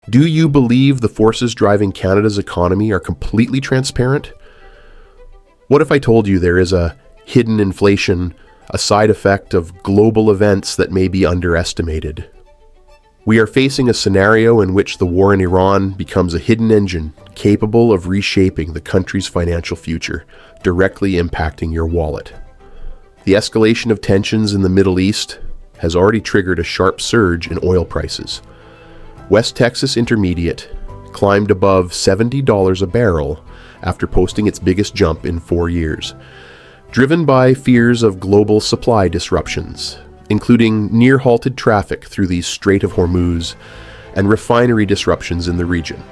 Do you believe the forces driving Canada's economy are completely transparent? What if I told you there is a hidden inflation, a side effect of global events that may be underestimated? We are facing a scenario in which the war in Iran becomes a hidden engine capable of reshaping the country's financial future, directly impacting your wallet. The escalation of tensions in the Middle East has already triggered a sharp surge in oil prices. West Texas Intermediate climbed above $70 a barrel after posting its biggest jump in 4 years, driven by fears of global supply disruptions, including near-halted traffic through the Strait of Hormuz and refinery disruptions in the region.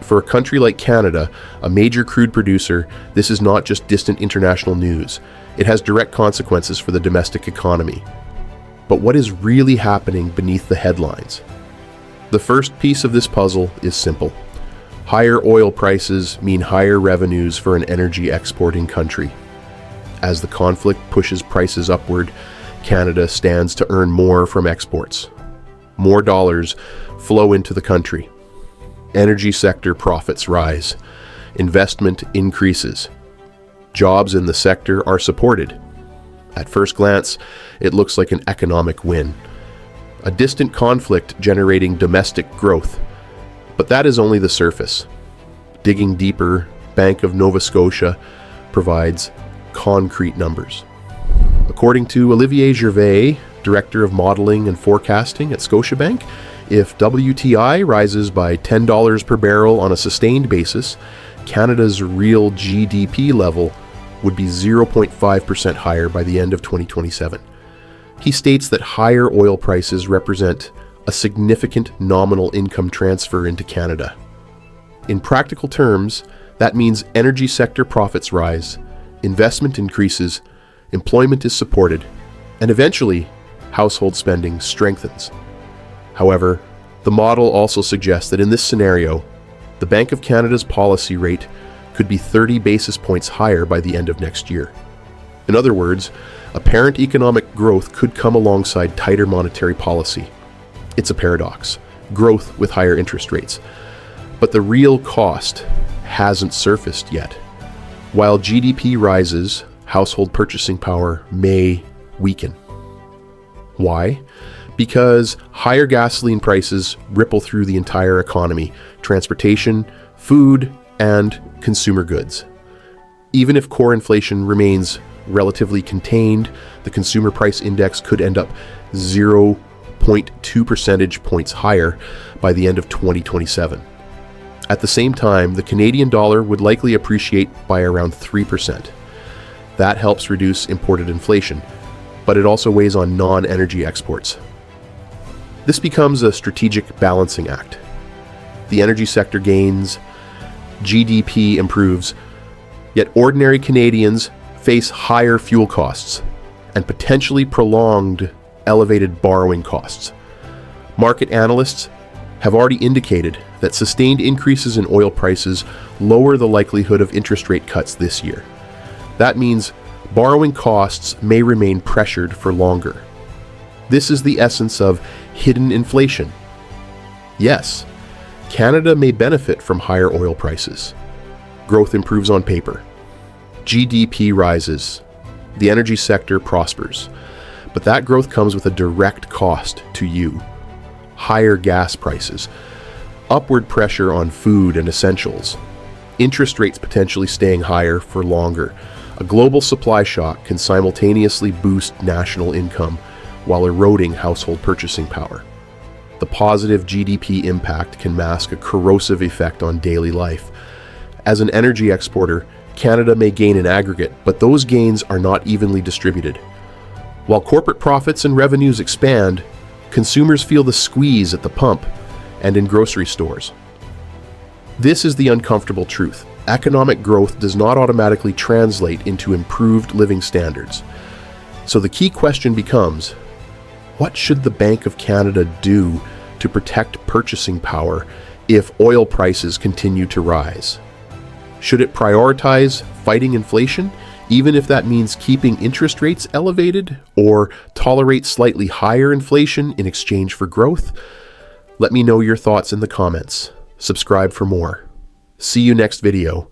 For a country like Canada, a major crude producer, this is not just distant international news. It has direct consequences for the domestic economy. But what is really happening beneath the headlines? The first piece of this puzzle is simple. Higher oil prices mean higher revenues for an energy exporting country. As the conflict pushes prices upward, Canada stands to earn more from exports. More dollars flow into the country. Energy sector profits rise. Investment increases. Jobs in the sector are supported. At first glance, it looks like an economic win. A distant conflict generating domestic growth. But that is only the surface. Digging deeper, Bank of Nova Scotia provides concrete numbers. According to Olivier Gervais, Director of Modeling and Forecasting at Scotiabank, if WTI rises by $10 per barrel on a sustained basis, Canada's real GDP level would be 0.5% higher by the end of 2027. He states that higher oil prices represent a significant nominal income transfer into Canada. In practical terms, that means energy sector profits rise, investment increases, employment is supported, and eventually, household spending strengthens. However, the model also suggests that in this scenario, the Bank of Canada's policy rate could be 30 basis points higher by the end of next year. In other words, apparent economic growth could come alongside tighter monetary policy. It's a paradox, growth with higher interest rates. But the real cost hasn't surfaced yet. While GDP rises, household purchasing power may weaken. Why? Because higher gasoline prices ripple through the entire economy, transportation, food, and consumer goods. Even if core inflation remains relatively contained, the consumer price index could end up 0.2 percentage points higher by the end of 2027. At the same time, the Canadian dollar would likely appreciate by around 3%. That helps reduce imported inflation, but it also weighs on non-energy exports. This becomes a strategic balancing act. The energy sector gains, GDP improves, yet ordinary Canadians face higher fuel costs and potentially prolonged elevated borrowing costs. Market analysts have already indicated that sustained increases in oil prices lower the likelihood of interest rate cuts this year. That means borrowing costs may remain pressured for longer. This is the essence of hidden inflation. Yes, Canada may benefit from higher oil prices. Growth improves on paper. GDP rises. The energy sector prospers. But that growth comes with a direct cost to you. Higher gas prices, upward pressure on food and essentials, interest rates potentially staying higher for longer. A global supply shock can simultaneously boost national income while eroding household purchasing power. The positive GDP impact can mask a corrosive effect on daily life. As an energy exporter, Canada may gain in aggregate, but those gains are not evenly distributed. While corporate profits and revenues expand, consumers feel the squeeze at the pump and in grocery stores. This is the uncomfortable truth. Economic growth does not automatically translate into improved living standards. So the key question becomes, what should the Bank of Canada do to protect purchasing power if oil prices continue to rise? Should it prioritize fighting inflation, even if that means keeping interest rates elevated, or tolerate slightly higher inflation in exchange for growth? Let me know your thoughts in the comments. Subscribe for more. See you next video.